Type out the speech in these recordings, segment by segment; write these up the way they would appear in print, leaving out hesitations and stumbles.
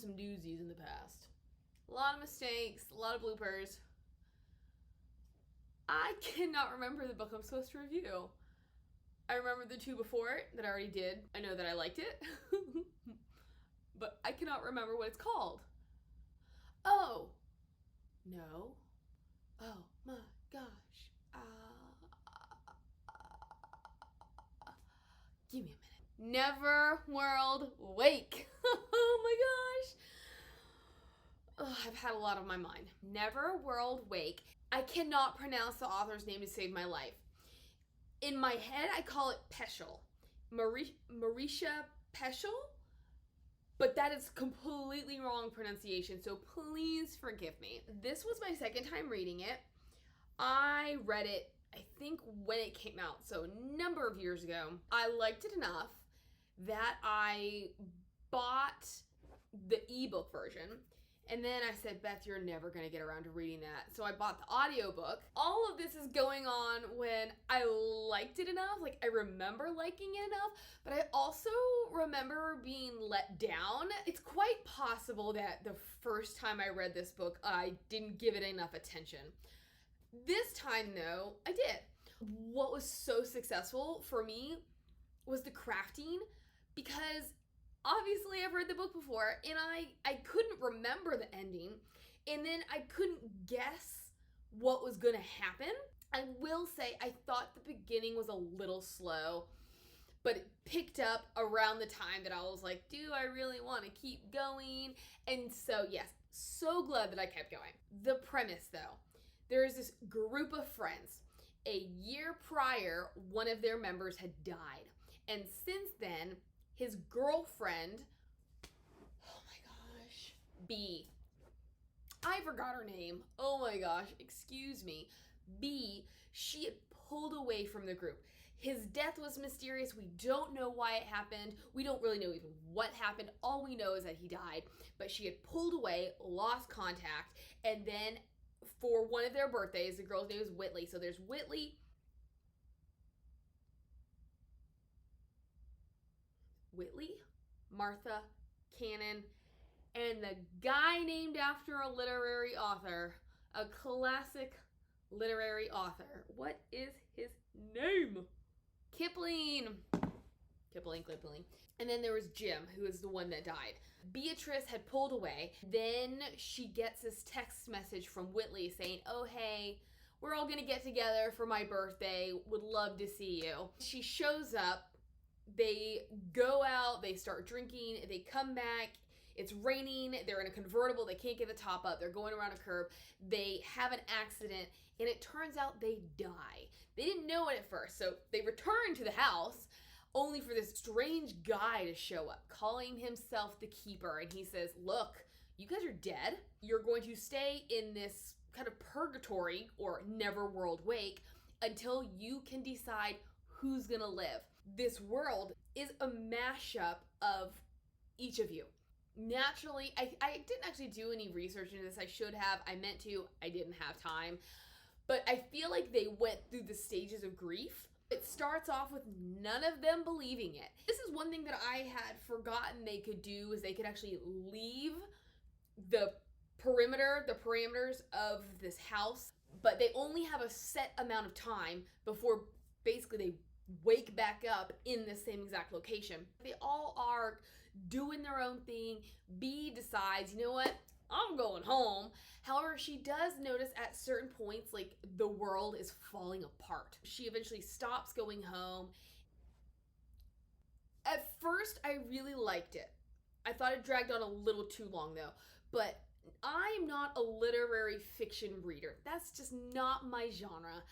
some doozies in the past. A lot of mistakes, a lot of bloopers. I cannot remember the book I'm supposed to review. I remember the two before it that I already did. I know that I liked it. But I cannot remember what it's called. Oh. No. Oh my gosh. Give me a minute. NEVERWORLD WAKE. Oh my gosh. I've had a lot on my mind. NEVERWORLD WAKE. I cannot pronounce the author's name to save my life. In my head, I call it Pessll. Marisha Pessll? But that is completely wrong pronunciation, so please forgive me. This was my second time reading it. I read it, I think, when it came out, so a number of years ago. I liked it enough that I bought the ebook version. And then I said, Beth, you're never going to get around to reading that. So I bought the audiobook. All of this is going on when I liked it enough. Like, I remember liking it enough, but I also remember being let down. It's quite possible that the first time I read this book, I didn't give it enough attention. This time, though, I did. What was so successful for me was the crafting, because obviously I've read the book before and I couldn't remember the ending, and then I couldn't guess what was gonna happen. I will say I thought the beginning was a little slow, but it picked up around the time that I was like, do I really want to keep going? And so yes, so glad that I kept going. The premise though, there is this group of friends. A year prior, one of their members had died, and since then his girlfriend, oh my gosh, B. I forgot her name. Oh my gosh, excuse me. B, she had pulled away from the group. His death was mysterious. We don't know why it happened. We don't really know even what happened. All we know is that he died. But she had pulled away, lost contact, and then for one of their birthdays, the girl's name is Whitley. So there's Whitley, Martha, Cannon, and the guy named after a literary author, a classic literary author. What is his name? Kipling. And then there was Jim, who is the one that died. Beatrice had pulled away. Then she gets this text message from Whitley saying, oh, hey, we're all gonna get together for my birthday. Would love to see you. She shows up. They go out, they start drinking, they come back, it's raining, they're in a convertible, they can't get the top up, they're going around a curve, they have an accident, and it turns out they die. They didn't know it at first, so they return to the house, only for this strange guy to show up, calling himself the Keeper, and he says, look, you guys are dead, you're going to stay in this kind of purgatory, or NEVERWORLD WAKE, until you can decide who's gonna live. This world is a mashup of each of you. Naturally, I didn't actually do any research into this. I should have. I meant to. I didn't have time. But I feel like they went through the stages of grief. It starts off with none of them believing it. This is one thing that I had forgotten they could do, is they could actually leave the parameters of this house, but they only have a set amount of time before basically they wake back up in the same exact location. They all are doing their own thing. B decides, you know what, I'm going home. However, she does notice at certain points, like, the world is falling apart. She eventually stops going home. At first, I really liked it. I thought it dragged on a little too long though, but I'm not a literary fiction reader. That's just not my genre.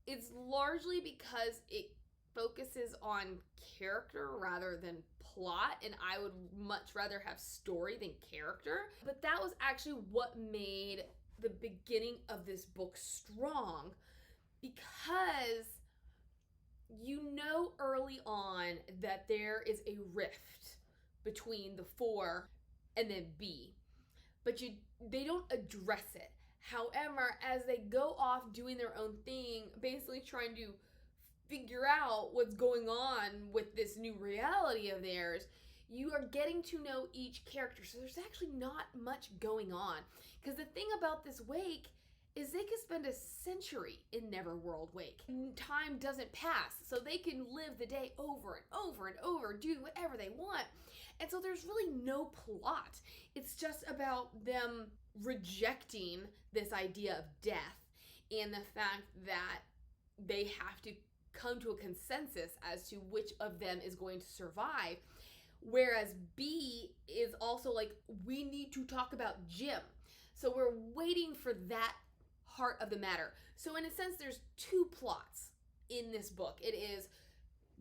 It's largely because it focuses on character rather than plot, and I would much rather have story than character. But that was actually what made the beginning of this book strong, because you know early on that there is a rift between the 4 and then B, but they don't address it. However, as they go off doing their own thing, basically trying to figure out what's going on with this new reality of theirs, you are getting to know each character. So there's actually not much going on. Because the thing about this wake is they could spend a century in NEVERWORLD Wake. Time doesn't pass, so they can live the day over and over and over, do whatever they want. And so there's really no plot. It's just about them rejecting this idea of death and the fact that they have to come to a consensus as to which of them is going to survive. Whereas B is also like, we need to talk about Jim. So we're waiting for that heart of the matter. So in a sense, there's two plots in this book. It is,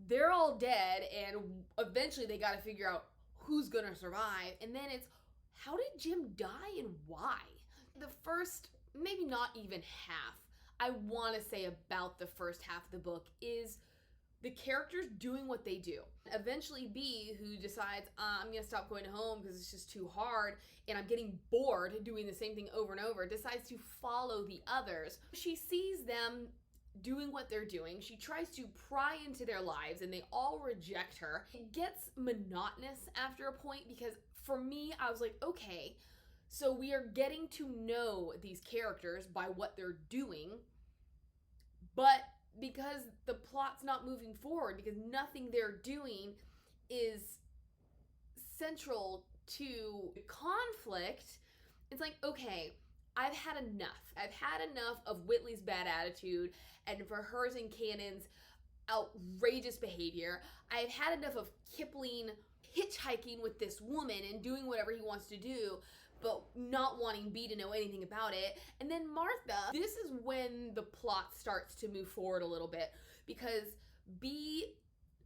they're all dead and eventually they got to figure out who's going to survive. And then it's, how did Jim die and why? The first, maybe not even half, I want to say about the first half of the book is the characters doing what they do. Eventually B, who decides, I'm going to stop going home because it's just too hard and I'm getting bored doing the same thing over and over, decides to follow the others. She sees them doing what they're doing. She tries to pry into their lives and they all reject her. It gets monotonous after a point because for me, I was like, okay, so we are getting to know these characters by what they're doing, but because the plot's not moving forward, because nothing they're doing is central to conflict, it's like, okay, I've had enough. I've had enough of Whitley's bad attitude and for hers and Cannon's outrageous behavior. I've had enough of Kipling hitchhiking with this woman and doing whatever he wants to do, but not wanting B to know anything about it. And then Martha, this is when the plot starts to move forward a little bit because B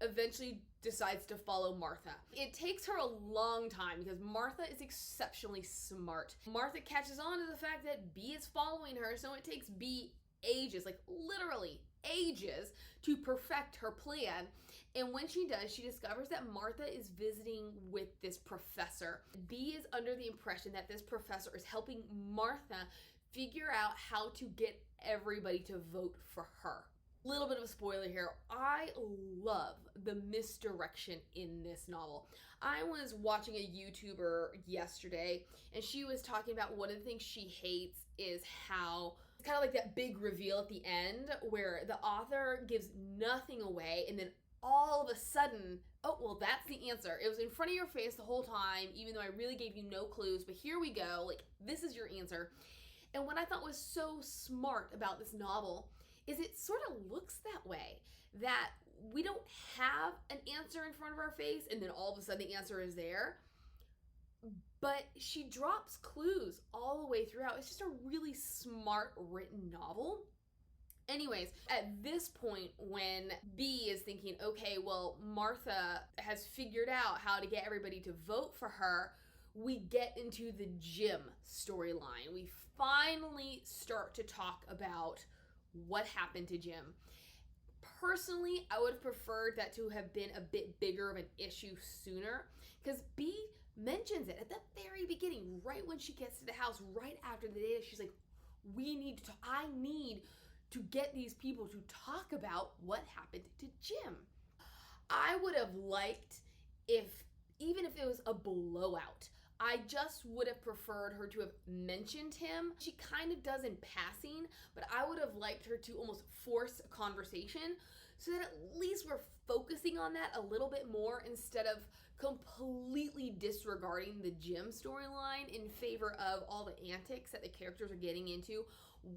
eventually decides to follow Martha. It takes her a long time because Martha is exceptionally smart. Martha catches on to the fact that B is following her, so it takes B ages, like literally ages, to perfect her plan. And when she does, she discovers that Martha is visiting with this professor. B is under the impression that this professor is helping Martha figure out how to get everybody to vote for her. Little bit of a spoiler here. I love the misdirection in this novel. I was watching a YouTuber yesterday and she was talking about one of the things she hates is how it's kind of like that big reveal at the end where the author gives nothing away and then all of a sudden, oh, well, that's the answer. It was in front of your face the whole time, even though I really gave you no clues, but here we go. Like, this is your answer. And what I thought was so smart about this novel is it sort of looks that way, that we don't have an answer in front of our face and then all of a sudden the answer is there. But she drops clues all the way throughout. It's just a really smart written novel. Anyways, at this point when B is thinking, okay, well, Martha has figured out how to get everybody to vote for her, we get into the Jim storyline. We finally start to talk about what happened to Jim. Personally, I would have preferred that to have been a bit bigger of an issue sooner because B mentions it at the very beginning, right when she gets to the house, right after the date. She's like, we need to, I need to get these people to talk about what happened to Jim. I would have liked even if it was a blowout, I just would have preferred her to have mentioned him. She kind of does in passing, but I would have liked her to almost force a conversation so that at least we're focusing on that a little bit more instead of completely disregarding the Jim storyline in favor of all the antics that the characters are getting into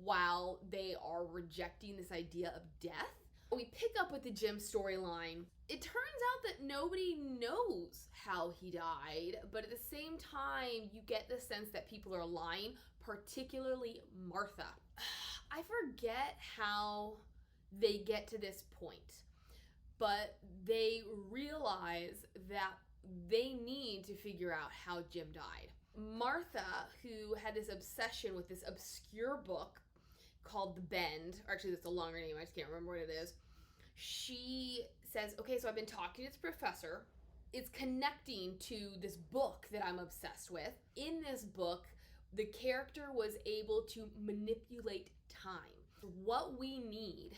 while they are rejecting this idea of death. We pick up with the Jim storyline. It turns out that nobody knows how he died, but at the same time, you get the sense that people are lying, particularly Martha. I forget how they get to this point, but they realize that they need to figure out how Jim died. Martha, who had this obsession with this obscure book called The Bend, or actually that's a longer name, I just can't remember what it is. She says, okay, so I've been talking to this professor. It's connecting to this book that I'm obsessed with. In this book, the character was able to manipulate time. What we need,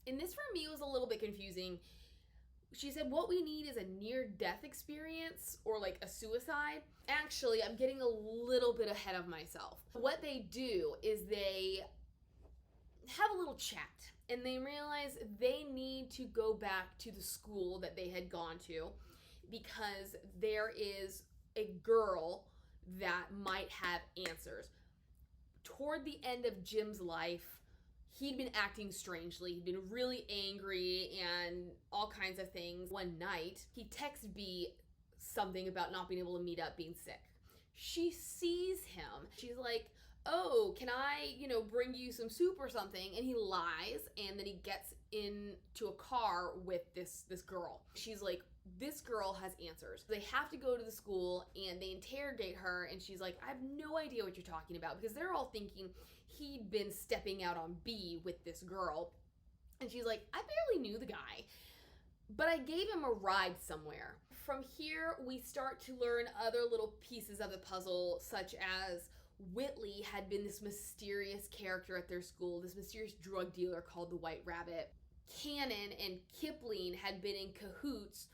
and this for me was a little bit confusing. She said, what we need is a near-death experience or like a suicide. Actually, I'm getting a little bit ahead of myself. What they do is they have a little chat and they realize they need to go back to the school that they had gone to because there is a girl that might have answers. Toward the end of Jim's life, he'd been acting strangely. He'd been really angry and all kinds of things. One night, he texts B something about not being able to meet up, being sick. She sees him. She's like, oh, can I, bring you some soup or something? And he lies, and then he gets into a car with this girl. She's like, this girl has answers. They have to go to the school, and they interrogate her, and she's like, I have no idea what you're talking about, because they're all thinking he'd been stepping out on B with this girl. And she's like, I barely knew the guy, but I gave him a ride somewhere. From here, we start to learn other little pieces of the puzzle, such as Whitley had been this mysterious character at their school, this mysterious drug dealer called the White Rabbit. Cannon and Kipling had been in cahoots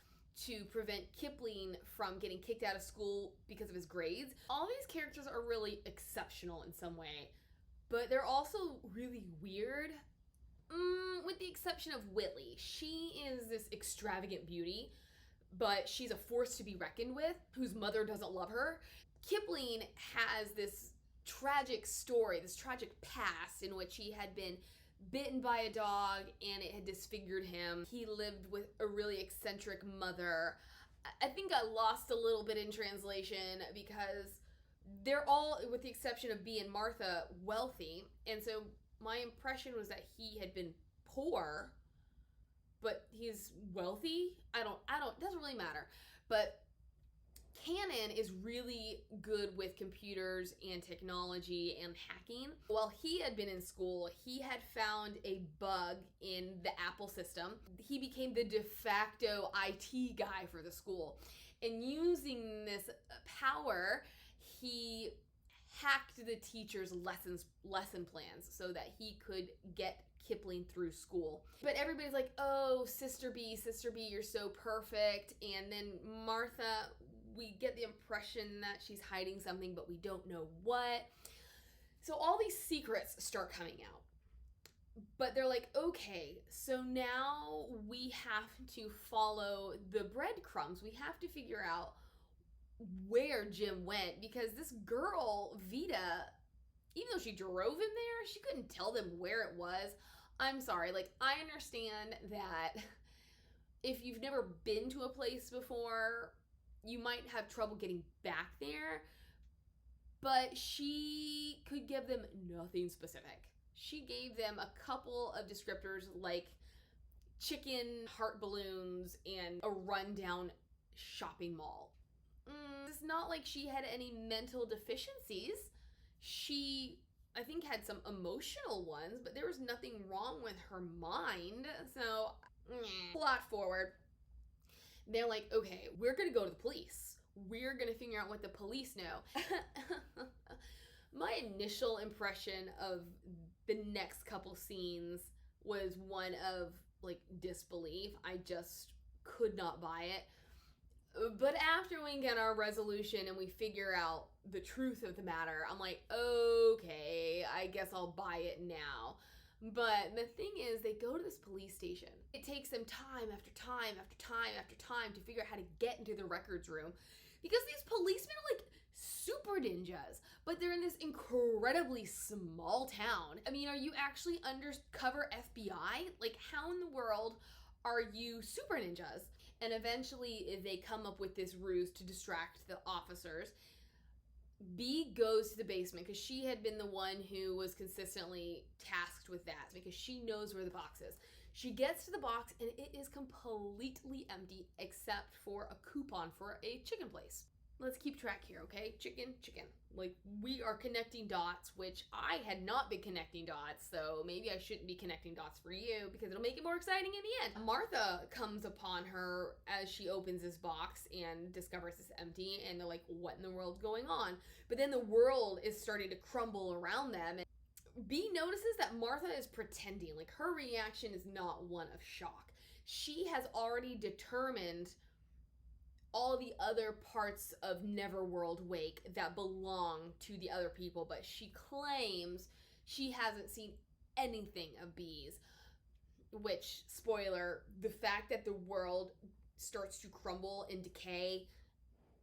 to prevent Kipling from getting kicked out of school because of his grades. All these characters are really exceptional in some way, but they're also really weird. With the exception of Whitley. She is this extravagant beauty, but she's a force to be reckoned with, whose mother doesn't love her. Kipling has this tragic story, this tragic past in which he had been bitten by a dog and it had disfigured him. He lived with a really eccentric mother. I think I lost a little bit in translation because they're all, with the exception of B and Martha, wealthy. And so my impression was that he had been poor, but he's wealthy. It doesn't really matter. But Cannon is really good with computers and technology and hacking. While he had been in school, he had found a bug in the Apple system. He became the de facto IT guy for the school. And using this power, he hacked the teachers' lesson plans so that he could get Kipling through school. But everybody's like, oh, Sister B, you're so perfect. And then Martha, we get the impression that she's hiding something, but we don't know what. So all these secrets start coming out. But they're like, okay, so now we have to follow the breadcrumbs. We have to figure out where Jim went, because this girl, Vita, even though she drove him there, she couldn't tell them where it was. I'm sorry, I understand that if you've never been to a place before, you might have trouble getting back there, but she could give them nothing specific. She gave them a couple of descriptors like chicken heart balloons and a rundown shopping mall. It's not like she had any mental deficiencies. She, I think, had some emotional ones, but there was nothing wrong with her mind. So, plot forward. They're like, okay, we're gonna go to the police. We're gonna figure out what the police know. My initial impression of the next couple scenes was one of disbelief. I just could not buy it. But after we get our resolution and we figure out the truth of the matter, I'm like, okay, I guess I'll buy it now. But the thing is, they go to this police station. It takes them time after time after time after time to figure out how to get into the records room, because these policemen are super ninjas, but they're in this incredibly small town. I mean, are you actually undercover FBI? How in the world are you super ninjas? And eventually they come up with this ruse to distract the officers. B goes to the basement because she had been the one who was consistently tasked with that, because she knows where the box is. She gets to the box and it is completely empty except for a coupon for a chicken place. Let's keep track here, okay? Chicken. We are connecting dots, which I had not been connecting dots, so maybe I shouldn't be connecting dots for you because it'll make it more exciting in the end. Martha comes upon her as she opens this box and discovers it's empty, and they're like, what in the world's going on? But then the world is starting to crumble around them, and B notices that Martha is pretending. Her reaction is not one of shock. She has already determined all the other parts of NEVERWORLD Wake that belong to the other people, but she claims she hasn't seen anything of bees. Which, spoiler, the fact that the world starts to crumble and decay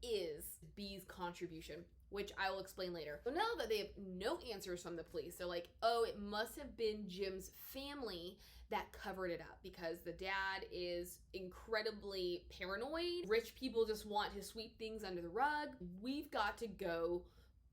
is Bee's contribution, which I will explain later. So now that they have no answers from the police, they're like, oh, it must have been Jim's family that covered it up because the dad is incredibly paranoid. Rich people just want to sweep things under the rug. We've got to go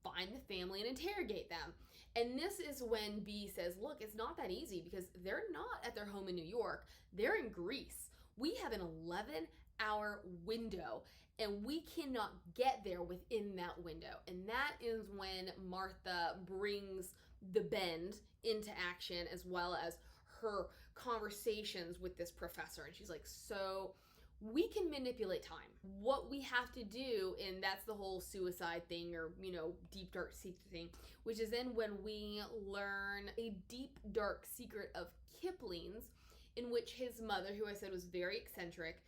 find the family and interrogate them. And this is when Bee says, look, it's not that easy because they're not at their home in New York. They're in Greece. We have an 11-hour window and we cannot get there within that window. And that is when Martha brings the bend into action, as well as her conversations with this professor. And she's like, so we can manipulate time. What we have to do, and that's the whole suicide thing, or, you know, deep dark secret thing, which is then when we learn a deep dark secret of Kipling's, in which his mother, who I said was very eccentric,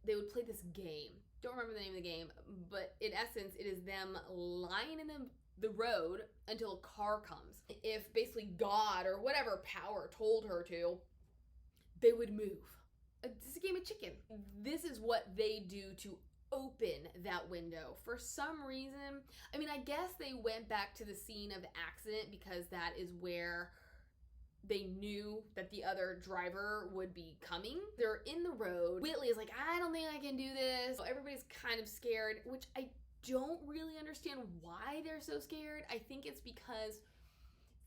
they would play this game. Don't remember the name of the game, but in essence, it is them lying in the road until a car comes. If basically God or whatever power told her to, they would move. It's a game of chicken. This is what they do to open that window. For some reason, I mean, I guess they went back to the scene of the accident because that is where they knew that the other driver would be coming. They're in the road. Whitley is like, I don't think I can do this. Everybody's kind of scared, which I don't really understand why they're so scared. I think it's because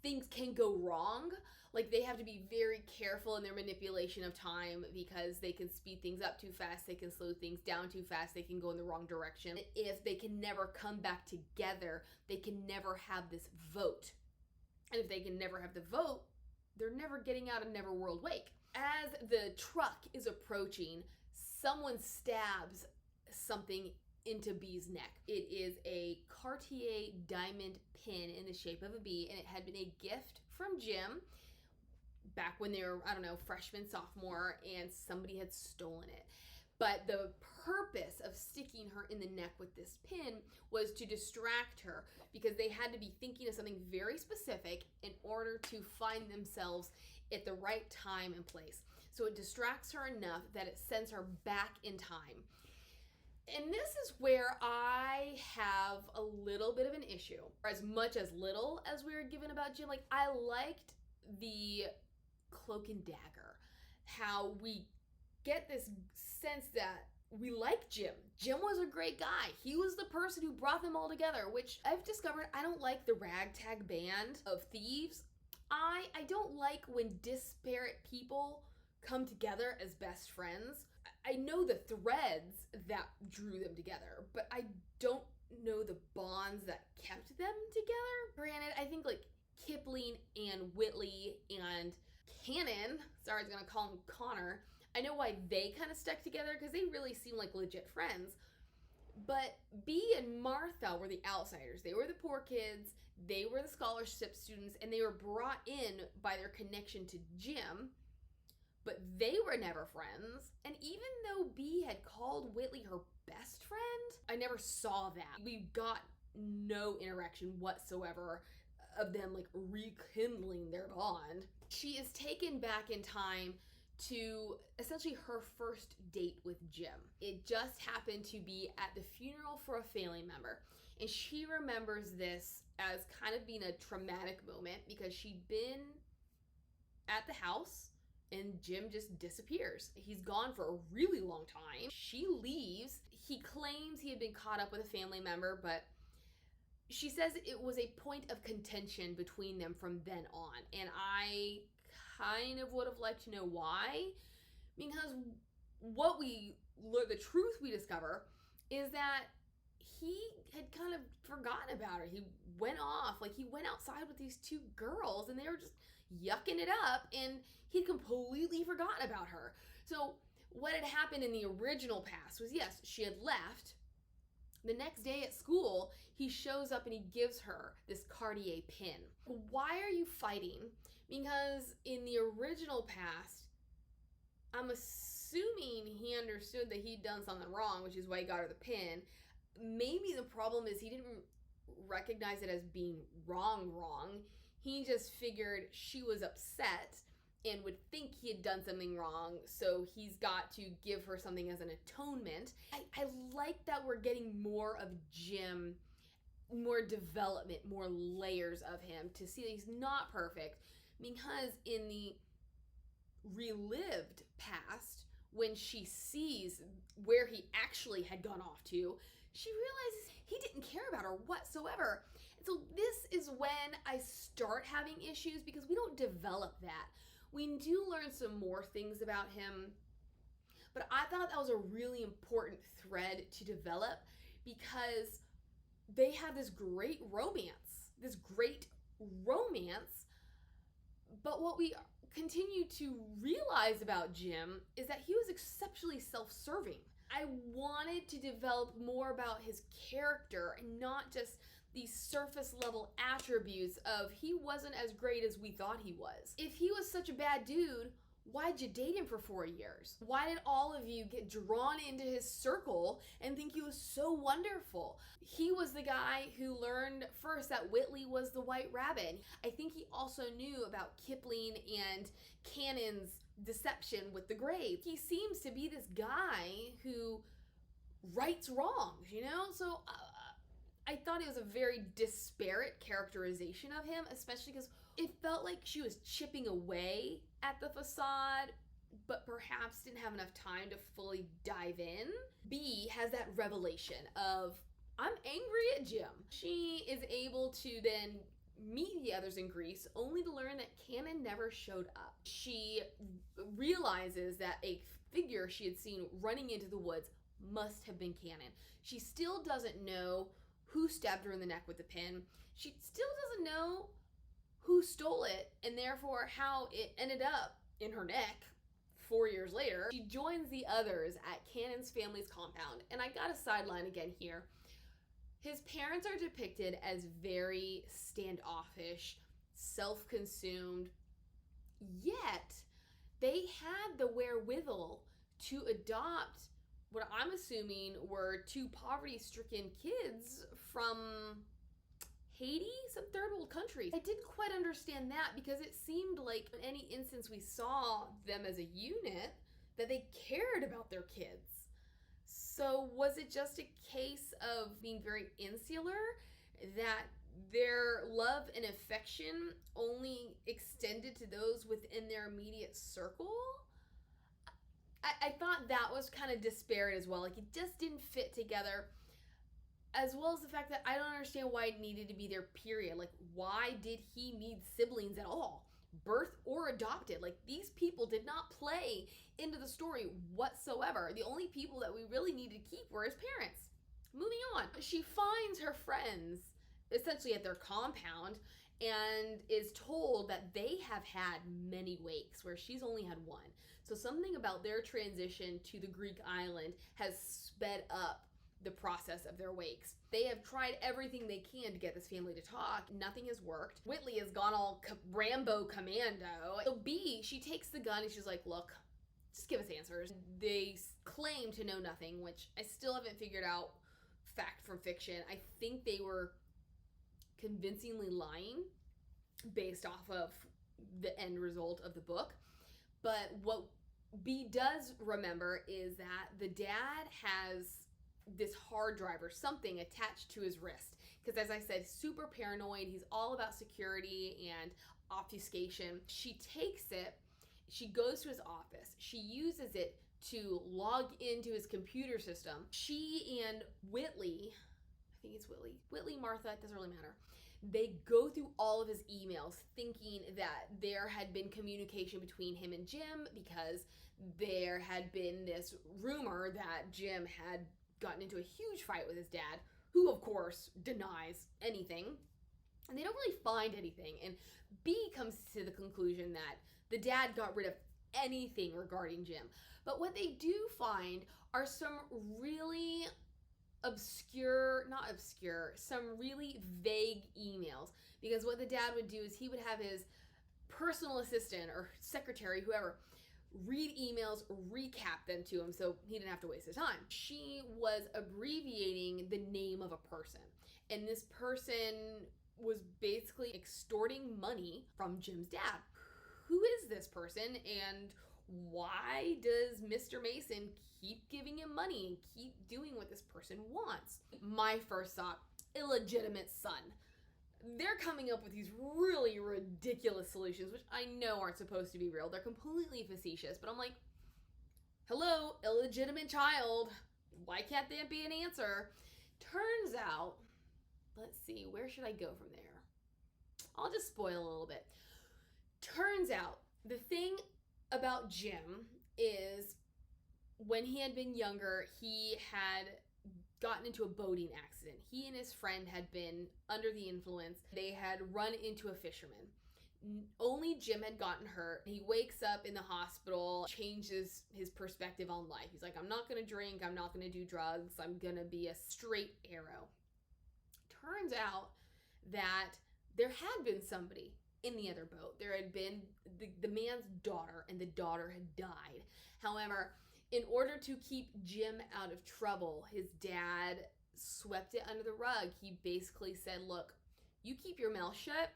things can go wrong. Like, they have to be very careful in their manipulation of time because they can speed things up too fast, they can slow things down too fast, they can go in the wrong direction. If they can never come back together, they can never have this vote. And if they can never have the vote, they're never getting out of NEVERWORLD Wake. As the truck is approaching, someone stabs something into Bee's neck. It is a Cartier diamond pin in the shape of a bee, and it had been a gift from Jim back when they were, I don't know, freshman, sophomore, and somebody had stolen it. But the purpose of sticking her in the neck with this pin was to distract her because they had to be thinking of something very specific in order to find themselves at the right time and place. So it distracts her enough that it sends her back in time. And this is where I have a little bit of an issue. As much as little as we were given about Jim, like, I liked the cloak and dagger. How we get this sense that we like Jim. Jim was a great guy. He was the person who brought them all together, which I've discovered I don't like the ragtag band of thieves. I don't like when disparate people come together as best friends. I know the threads that drew them together, but I don't know the bonds that kept them together. Granted, I think like Kipling and Whitley and Cannon, sorry, I was gonna call him Connor, I know why they kind of stuck together because they really seem like legit friends. But Bee and Martha were the outsiders. They were the poor kids, they were the scholarship students, and they were brought in by their connection to Jim. But they were never friends. And even though Bee had called Whitley her best friend, I never saw that. We got no interaction whatsoever of them like rekindling their bond. She is taken back in time to essentially her first date with Jim. It just happened to be at the funeral for a family member. And she remembers this as kind of being a traumatic moment because she'd been at the house and Jim just disappears. He's gone for a really long time. She leaves. He claims he had been caught up with a family member, but she says it was a point of contention between them from then on. And I kind of would have liked to know why. Because the truth we discover is that he had kind of forgotten about her. He went off, like he went outside with these two girls and they were just yucking it up and he'd completely forgotten about her. So what had happened in the original past was, yes, she had left. The next day at school, he shows up and he gives her this Cartier pin. Why are you fighting? Because in the original past, I'm assuming he understood that he'd done something wrong, which is why he got her the pin. Maybe the problem is he didn't recognize it as being wrong. He just figured she was upset and would think he had done something wrong, so he's got to give her something as an atonement. I like that we're getting more of Jim, more development, more layers of him to see that he's not perfect, because in the relived past, when she sees where he actually had gone off to, she realizes he didn't care about her whatsoever. And so this is when I start having issues, because we don't develop that. We do learn some more things about him, but I thought that was a really important thread to develop, because they have this great romance, but what we continue to realize about Jim is that he was exceptionally self-serving. I wanted to develop more about his character and not just these surface level attributes of he wasn't as great as we thought he was. If he was such a bad dude, why'd you date him for 4 years? Why did all of you get drawn into his circle and think he was so wonderful? He was the guy who learned first that Whitley was the White Rabbit. I think he also knew about Kipling and Cannon's deception with the grave. He seems to be this guy who rights wrongs, you know? So I thought it was a very disparate characterization of him, especially because it felt like she was chipping away at the facade, but perhaps didn't have enough time to fully dive in. B has that revelation of, I'm angry at Jim. She is able to then meet the others in Greece, only to learn that Cannon never showed up. She realizes that a figure she had seen running into the woods must have been Cannon. She still doesn't know who stabbed her in the neck with the pin. She still doesn't know who stole it, and therefore how it ended up in her neck 4 years later. She joins the others at Cannon's family's compound, and I got a sideline again here. His parents are depicted as very standoffish, self-consumed, yet they had the wherewithal to adopt what I'm assuming were 2 poverty-stricken kids from Haiti, some third world country. I didn't quite understand that, because it seemed like in any instance we saw them as a unit that they cared about their kids. So was it just a case of being very insular, that their love and affection only extended to those within their immediate circle? I thought that was kind of disparate as well. Like, it just didn't fit together. As well as the fact that I don't understand why it needed to be there, period. Like, why did he need siblings at all? Birth or adopted? Like, these people did not play into the story whatsoever. The only people that we really needed to keep were his parents. Moving on. She finds her friends essentially at their compound and is told that they have had many wakes, where she's only had one. So something about their transition to the Greek island has sped up the process of their wakes. They have tried everything they can to get this family to talk. Nothing has worked. Whitley has gone all Rambo commando. So B, she takes the gun and she's like, look, just give us answers. They claim to know nothing, which I still haven't figured out fact from fiction. I think they were convincingly lying based off of the end result of the book. But what B does remember is that the dad has this hard drive or something attached to his wrist, because as I said, super paranoid. He's all about security and obfuscation. She takes it, she goes to his office, she uses it to log into his computer system. She and Whitley, I think it's Whitley, Martha, it doesn't really matter. They go through all of his emails thinking that there had been communication between him and Jim, because there had been this rumor that Jim had gotten into a huge fight with his dad, who of course denies anything. And they don't really find anything. And B comes to the conclusion that the dad got rid of anything regarding Jim. But what they do find are some really some really vague emails. Because what the dad would do is he would have his personal assistant or secretary, whoever, read emails, recap them to him so he didn't have to waste his time. She was abbreviating the name of a person, and this person was basically extorting money from Jim's dad. Who is this person, and why does Mr. Mason keep giving him money and keep doing what this person wants? My first thought, illegitimate son. They're coming up with these really ridiculous solutions, which I know aren't supposed to be real. They're completely facetious, but I'm like, hello, illegitimate child. Why can't that be an answer? Turns out, let's see, where should I go from there? I'll just spoil a little bit. Turns out, the thing about Jim is when he had been younger, he had gotten into a boating accident. He and his friend had been under the influence. They had run into a fisherman. Only Jim had gotten hurt. He wakes up in the hospital, changes his perspective on life. He's like, I'm not going to drink. I'm not going to do drugs. I'm going to be a straight arrow. Turns out that there had been somebody in the other boat. There had been the man's daughter, and the daughter had died. However, in order to keep Jim out of trouble, his dad swept it under the rug. He basically said, look, you keep your mouth shut.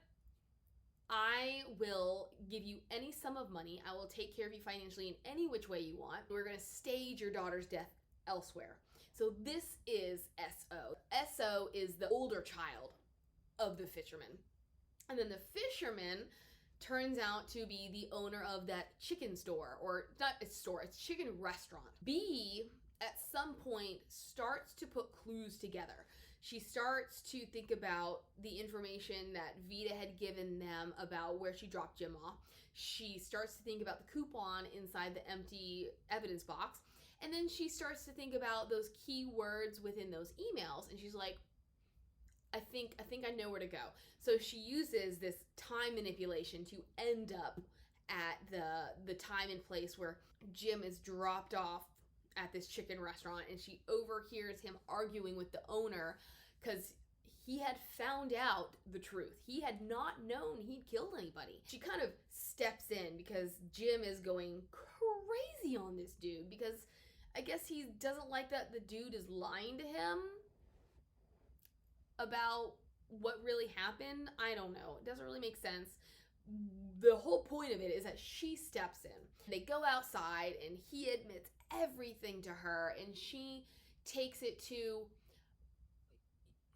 I will give you any sum of money. I will take care of you financially in any which way you want. We're going to stage your daughter's death elsewhere. So this is S.O. S.O. is the older child of the fisherman. And then the fisherman turns out to be the owner of that chicken store, or not a store, it's a chicken restaurant. B, at some point, starts to put clues together. She starts to think about the information that Vita had given them about where she dropped Jim off. She starts to think about the coupon inside the empty evidence box. And then she starts to think about those key words within those emails. And she's like, I think I know where to go. So she uses this time manipulation to end up at the time and place where Jim is dropped off at this chicken restaurant, and she overhears him arguing with the owner because he had found out the truth. He had not known he'd killed anybody. She kind of steps in because Jim is going crazy on this dude because I guess he doesn't like that the dude is lying to him about what really happened. I don't know. It doesn't really make sense. The whole point of it is that she steps in. They go outside and he admits everything to her, and she takes it to,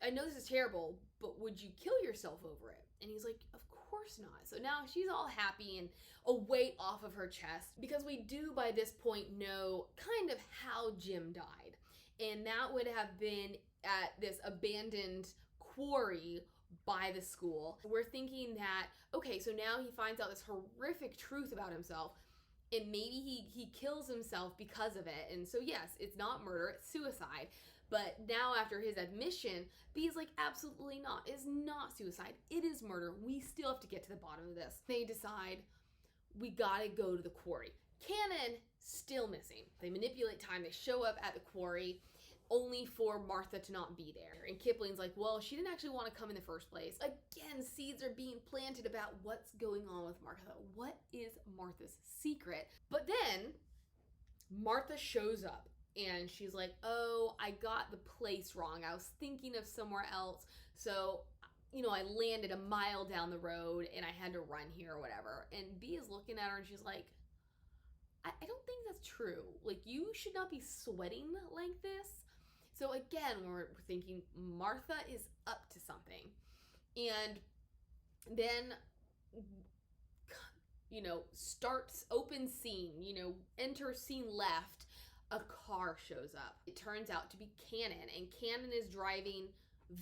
I know this is terrible, but would you kill yourself over it? And he's like, of course not. So now she's all happy and a weight off of her chest, because we do by this point know kind of how Jim died. And that would have been at this abandoned quarry by the school. We're thinking that, okay, so now he finds out this horrific truth about himself, and maybe he kills himself because of it. And so yes, it's not murder, it's suicide. But now after his admission, B is like, absolutely not. It's not suicide. It is murder. We still have to get to the bottom of this. They decide, we gotta go to the quarry. Cannon, still missing. They manipulate time. They show up at the quarry only for Martha to not be there. And Kipling's like, well, she didn't actually want to come in the first place. Again, seeds are being planted about what's going on with Martha. What is Martha's secret? But then Martha shows up and she's like, oh, I got the place wrong. I was thinking of somewhere else. So, I landed a mile down the road and I had to run here or whatever. And B is looking at her and she's like, I don't think that's true. Like, you should not be sweating like this. So again, we're thinking Martha is up to something. And then, starts open scene, enter scene left, a car shows up. It turns out to be Cannon, and Cannon is driving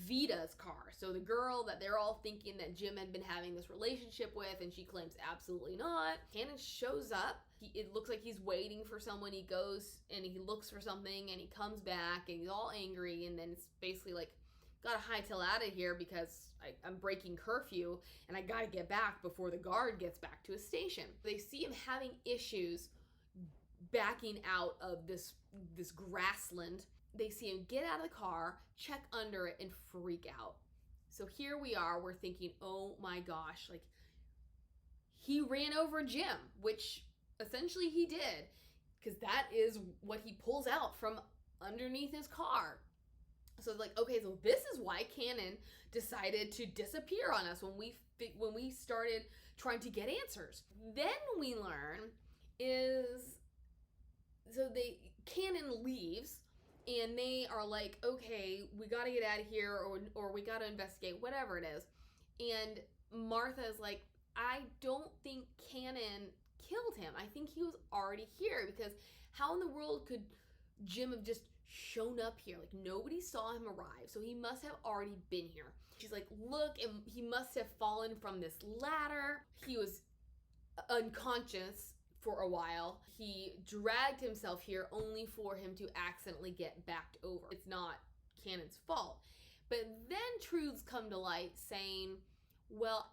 Vita's car. So the girl that they're all thinking that Jim had been having this relationship with, and she claims absolutely not. Cannon shows up. It looks like he's waiting for someone. He goes and he looks for something and he comes back and he's all angry, and then it's basically like, gotta hightail out of here because I'm breaking curfew and I gotta get back before the guard gets back to his station. They see him having issues backing out of this grassland. They see him get out of the car, check under it, and freak out. So here we are, we're thinking, oh my gosh, like, he ran over Jim, which essentially he did, because that is what he pulls out from underneath his car. So it's like, okay, so this is why Cannon decided to disappear on us when we started trying to get answers. Then we learn is, so Cannon leaves, and they are like, okay, we gotta get out of here, or we gotta investigate, whatever it is. And Martha is like, I don't think Cannon killed him. I think he was already here, because how in the world could Jim have just shown up here? Like, nobody saw him arrive, so he must have already been here. She's like, look, and he must have fallen from this ladder. He was unconscious for a while. He dragged himself here only for him to accidentally get backed over. It's not Cannon's fault. But then truths come to light saying, well,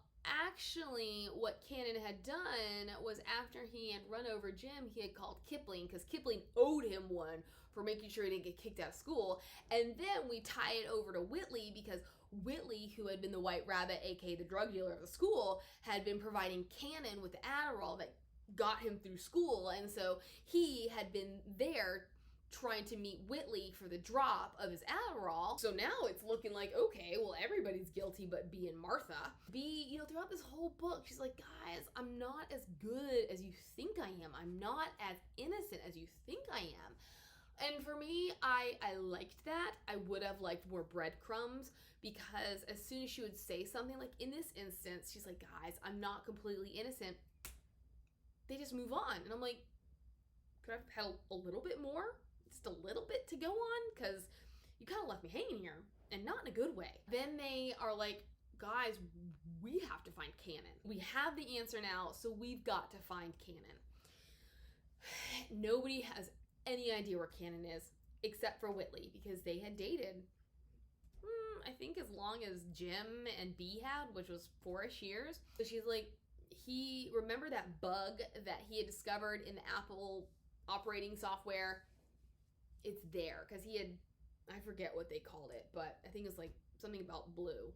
actually what Cannon had done was, after he had run over Jim, he had called Kipling, because Kipling owed him one for making sure he didn't get kicked out of school. And then we tie it over to Whitley, because Whitley, who had been the White Rabbit, aka the drug dealer of the school, had been providing Cannon with the Adderall that got him through school. And so he had been there trying to meet Whitley for the drop of his Adderall. So now it's looking like, okay, well, everybody's guilty but B and Martha. B, throughout this whole book, she's like, guys, I'm not as good as you think I am. I'm not as innocent as you think I am. And for me, I liked that. I would have liked more breadcrumbs, because as soon as she would say something, like in this instance, she's like, guys, I'm not completely innocent, they just move on. And I'm like, could I have had a little bit more? Just a little bit to go on? Because you kind of left me hanging here, and not in a good way. Then they are like, guys, we have to find Cannon. We have the answer now, so we've got to find Cannon. Nobody has any idea where Cannon is, except for Whitley, because they had dated, I think as long as Jim and B had, which was 4-ish years. So she's like, remember that bug that he had discovered in the Apple operating software? It's there, because he had, I forget what they called it, but I think it's like something about blue.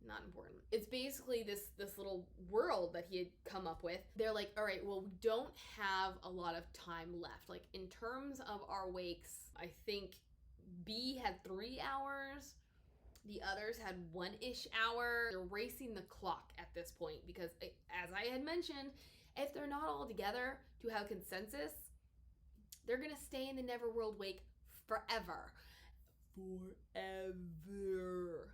Not important. It's basically this little world that he had come up with. They're like, all right, well, we don't have a lot of time left. Like, in terms of our wakes, I think B had 3 hours. The others had 1-ish hour. They're racing the clock at this point, because as I had mentioned, if they're not all together to have consensus, they're gonna stay in the NEVERWORLD Wake forever. Forever.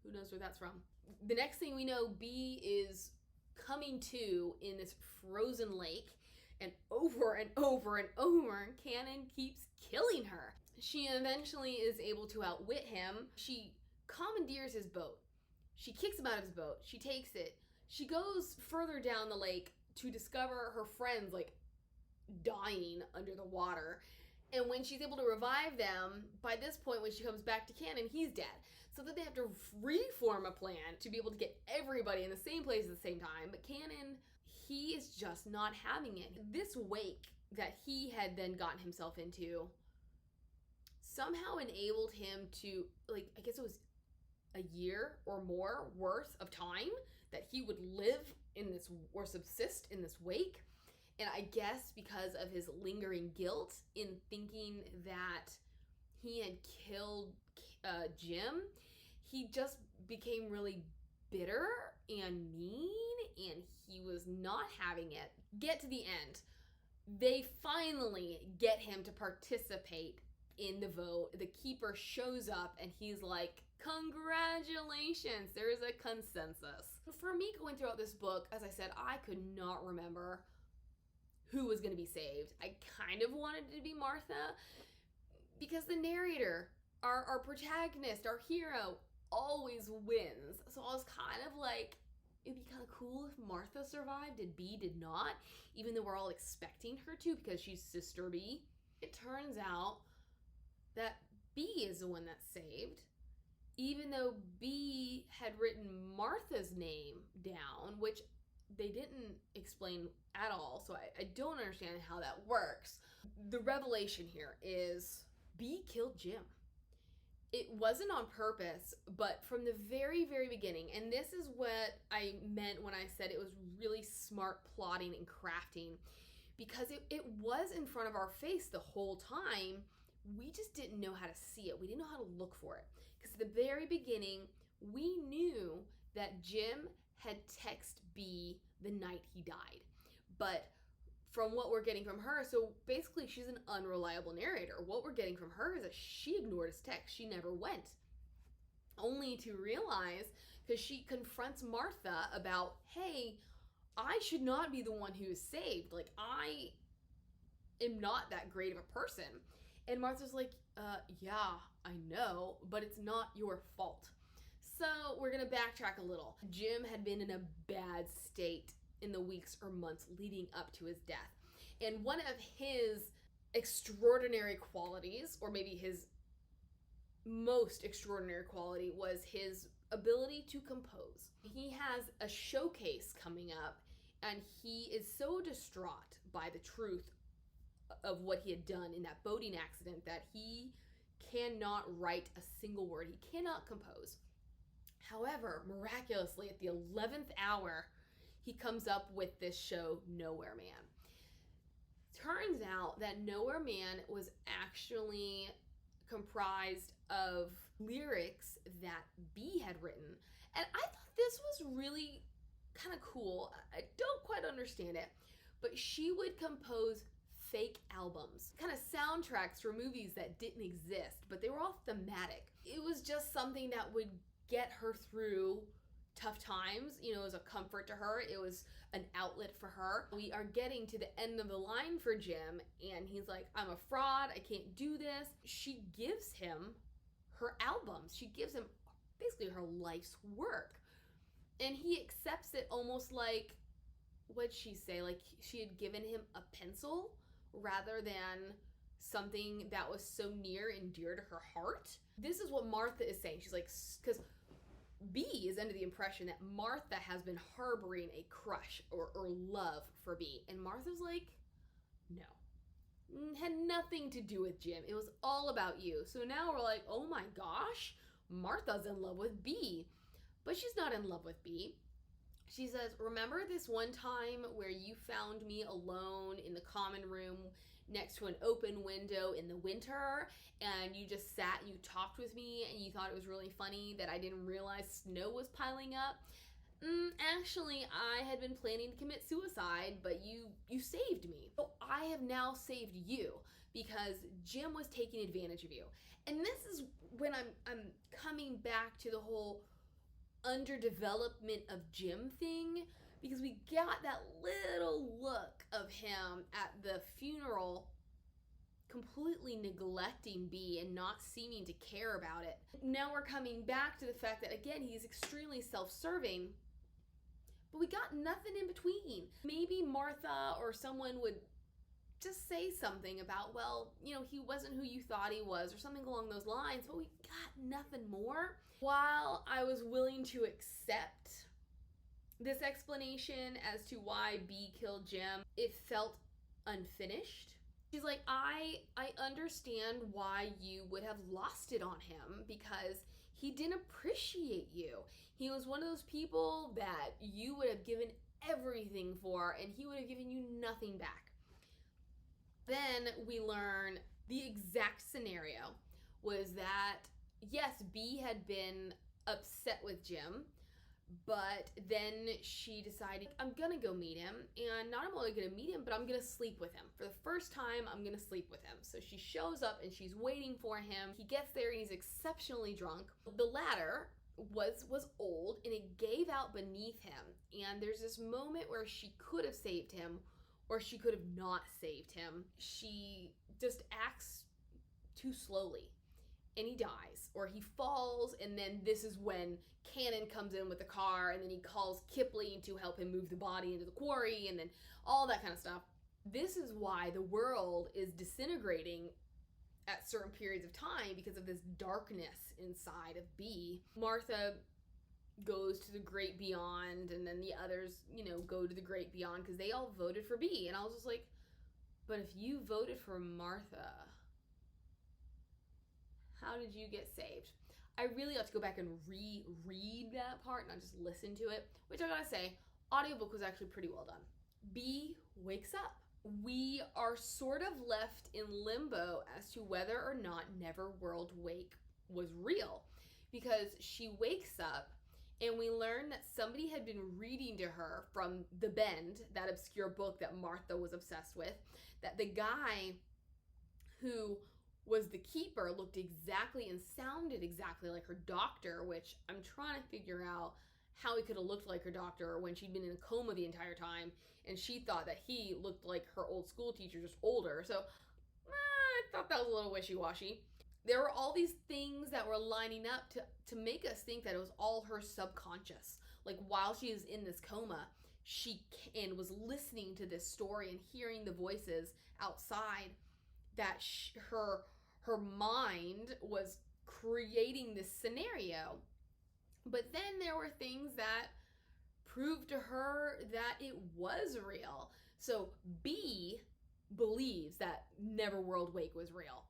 Who knows where that's from? The next thing we know, B is coming to in this frozen lake, and over and over and over, Cannon keeps killing her. She eventually is able to outwit him. She commandeers his boat. She kicks him out of his boat. She takes it. She goes further down the lake to discover her friends, like, dying under the water. And when she's able to revive them, by this point, when she comes back to Cannon, he's dead. So that they have to reform a plan to be able to get everybody in the same place at the same time. But Cannon, he is just not having it. This wake that he had then gotten himself into somehow enabled him to, like, I guess it was a year or more worth of time that he would live in this, or subsist in this wake. And I guess because of his lingering guilt in thinking that he had killed Jim, he just became really bitter and mean, and he was not having it. Get to the end. They finally get him to participate in the vote. The keeper shows up, and he's like, congratulations, there is a consensus. For me, going throughout this book, as I said, I could not remember who was going to be saved. I kind of wanted it to be Martha, because the narrator, our protagonist, our hero, always wins. So I was kind of like, it'd be kind of cool if Martha survived and B did not, even though we're all expecting her to, because she's Sister B. It turns out that B is the one that's saved, even though B had written Martha's name down, which they didn't explain at all, so I don't understand how that works. The revelation here is B killed Jim. It wasn't on purpose, but from the very, very beginning, and this is what I meant when I said it was really smart plotting and crafting, because it was in front of our face the whole time. We just didn't know how to see it. We didn't know how to look for it. Because at the very beginning, we knew that Jim had texted B the night he died. But from what we're getting from her, so basically she's an unreliable narrator. What we're getting from her is that she ignored his text. She never went. Only to realize, because she confronts Martha about, hey, I should not be the one who is saved. Like, I am not that great of a person. And Martha's like, yeah, I know, but it's not your fault. So we're going to backtrack a little. Jim had been in a bad state in the weeks or months leading up to his death. And one of his extraordinary qualities, or maybe his most extraordinary quality, was his ability to compose. He has a showcase coming up, and he is so distraught by the truth of what he had done in that boating accident that he cannot write a single word. He cannot compose. However, miraculously, at the 11th hour, he comes up with this show, Nowhere Man. Turns out that Nowhere Man was actually comprised of lyrics that B had written. And I thought this was really kind of cool. I don't quite understand it, but she would compose fake albums, kind of soundtracks for movies that didn't exist, but they were all thematic. It was just something that would get her through tough times. You know, it was a comfort to her. It was an outlet for her. We are getting to the end of the line for Jim, and he's like, I'm a fraud. I can't do this. She gives him her albums. She gives him basically her life's work. And he accepts it almost like, what'd she say? Like she had given him a pencil rather than something that was so near and dear to her heart. This is what Martha is saying. She's like, because B is under the impression that Martha has been harboring a crush or love for B. And Martha's like, no. Had nothing to do with Jim. It was all about you. So now we're like, oh my gosh, Martha's in love with B. But she's not in love with B. She says, remember this one time where you found me alone in the common room next to an open window in the winter, and you just sat and you talked with me and you thought it was really funny that I didn't realize snow was piling up? Actually, I had been planning to commit suicide, but you saved me. So I have now saved you because Jim was taking advantage of you. And this is when I'm coming back to the whole underdevelopment of Jim thing, because we got that little look of him at the funeral completely neglecting B and not seeming to care about it. Now we're coming back to the fact that, again, he's extremely self-serving, but we got nothing in between. Maybe Martha or someone would just say something about, well, you know, he wasn't who you thought he was, or something along those lines, but we got nothing more. While I was willing to accept this explanation as to why B killed Jim, it felt unfinished. She's like, I understand why you would have lost it on him, because he didn't appreciate you. He was one of those people that you would have given everything for, and he would have given you nothing back. Then we learn the exact scenario was that, yes, B had been upset with Jim, but then she decided, I'm gonna go meet him, and not only gonna meet him, but I'm gonna sleep with him. For the first time, I'm gonna sleep with him. So she shows up and she's waiting for him. He gets there and he's exceptionally drunk. The ladder was old and it gave out beneath him. And there's this moment where she could have saved him, or she could have not saved him. She just acts too slowly, and he dies, or he falls, and then this is when Cannon comes in with the car, and then he calls Kipling to help him move the body into the quarry, and then all that kind of stuff. This is why the world is disintegrating at certain periods of time, because of this darkness inside of B. Martha goes to the great beyond, and then the others, you know, go to the great beyond because they all voted for B. And I was just like, but if you voted for Martha, How did you get saved? I really ought to go back and reread that part, not just listen to it, which I gotta say, audiobook was actually pretty well done. B wakes up. We are sort of left in limbo as to whether or not NEVERWORLD WAKE was real, because she wakes up and we learn that somebody had been reading to her from The Bend, that obscure book that Martha was obsessed with, that the guy who was the keeper looked exactly and sounded exactly like her doctor, which I'm trying to figure out how he could have looked like her doctor when she'd been in a coma the entire time, and she thought that he looked like her old school teacher, just older. So I thought that was a little wishy-washy. There were all these things that were lining up to make us think that it was all her subconscious. Like while she was in this coma, she was listening to this story and hearing the voices outside, that her mind was creating this scenario. But then there were things that proved to her that it was real. So B believes that NEVERWORLD WAKE was real.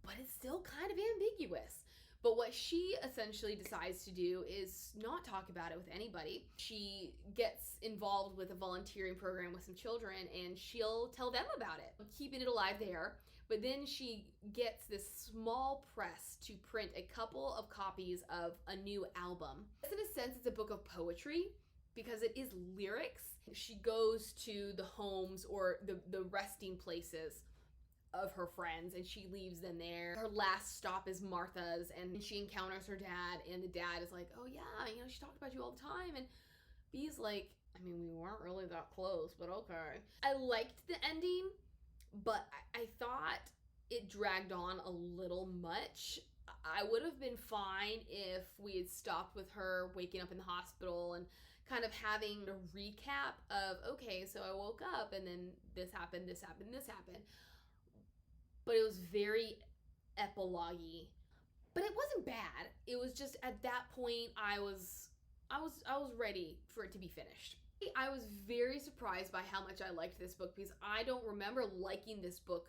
But it's still kind of ambiguous. But what she essentially decides to do is not talk about it with anybody. She gets involved with a volunteering program with some children, and she'll tell them about it, keeping it alive there. But then she gets this small press to print a couple of copies of a new album. In a sense, it's a book of poetry because it is lyrics. She goes to the homes or the resting places of her friends, and she leaves them there. Her last stop is Martha's, and she encounters her dad, and the dad is like, oh yeah, you know, she talked about you all the time. And B's like, I mean, we weren't really that close, but okay. I liked the ending, but I thought it dragged on a little much. I would have been fine if we had stopped with her waking up in the hospital and kind of having a recap of, okay, so I woke up and then this happened, this happened, this happened. But it was very epilogue-y. But it wasn't bad. It was just at that point I was ready for it to be finished. I was very surprised by how much I liked this book, because I don't remember liking this book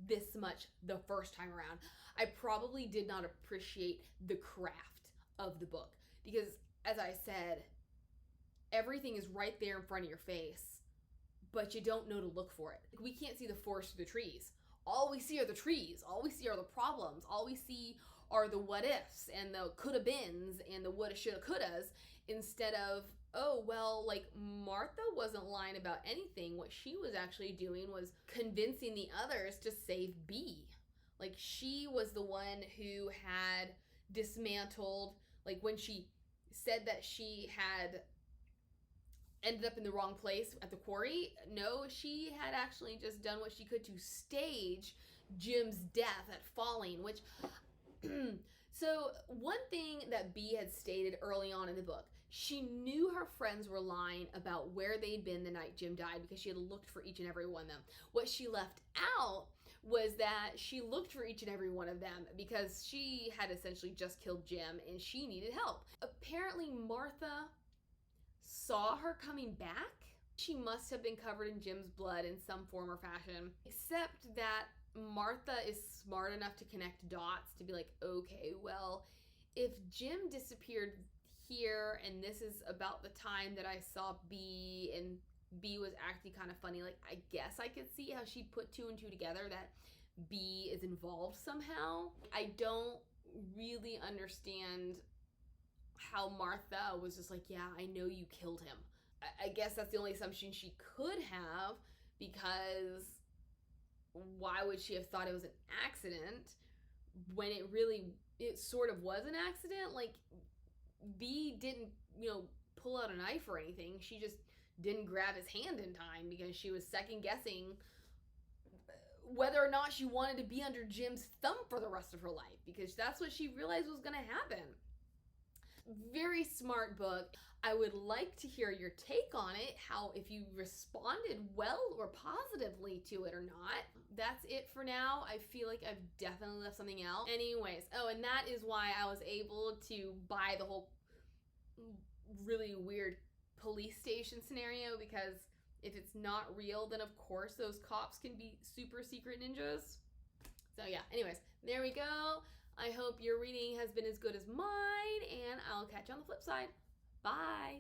this much the first time around. I probably did not appreciate the craft of the book, because as I said, everything is right there in front of your face, but you don't know to look for it. We can't see the forest through the trees. All we see are the trees. All we see are the problems. All we see are the what ifs and the coulda beens and the woulda, shoulda, couldas, instead of, oh, well, like Martha wasn't lying about anything. What she was actually doing was convincing the others to save B. Like she was the one who had dismantled, like when she said that she had ended up in the wrong place at the quarry. No, she had actually just done what she could to stage Jim's death at falling, which so one thing that B had stated early on in the book, she knew her friends were lying about where they'd been the night Jim died because she had looked for each and every one of them. What she left out was that she looked for each and every one of them because she had essentially just killed Jim and she needed help. Apparently Martha saw her coming back. She must have been covered in Jim's blood in some form or fashion, except that Martha is smart enough to connect dots to be like, okay, well, if Jim disappeared here and this is about the time that I saw B and B was acting kind of funny, like I guess I could see how she'd put two and two together, that B is involved somehow. I don't really understand how Martha was just like, yeah, I know you killed him. I guess that's the only assumption she could have, because why would she have thought it was an accident when it sort of was an accident? Like B didn't, pull out a knife or anything. She just didn't grab his hand in time because she was second guessing whether or not she wanted to be under Jim's thumb for the rest of her life, because that's what she realized was going to happen. Very smart book. I would like to hear your take on it, how if you responded well or positively to it or not. That's it for now. I feel like I've definitely left something out. Anyways, and that is why I was able to buy the whole really weird police station scenario, because if it's not real, then of course those cops can be super secret ninjas. So yeah, anyways, There we go. I hope your reading has been as good as mine, and I'll catch you on the flip side. Bye.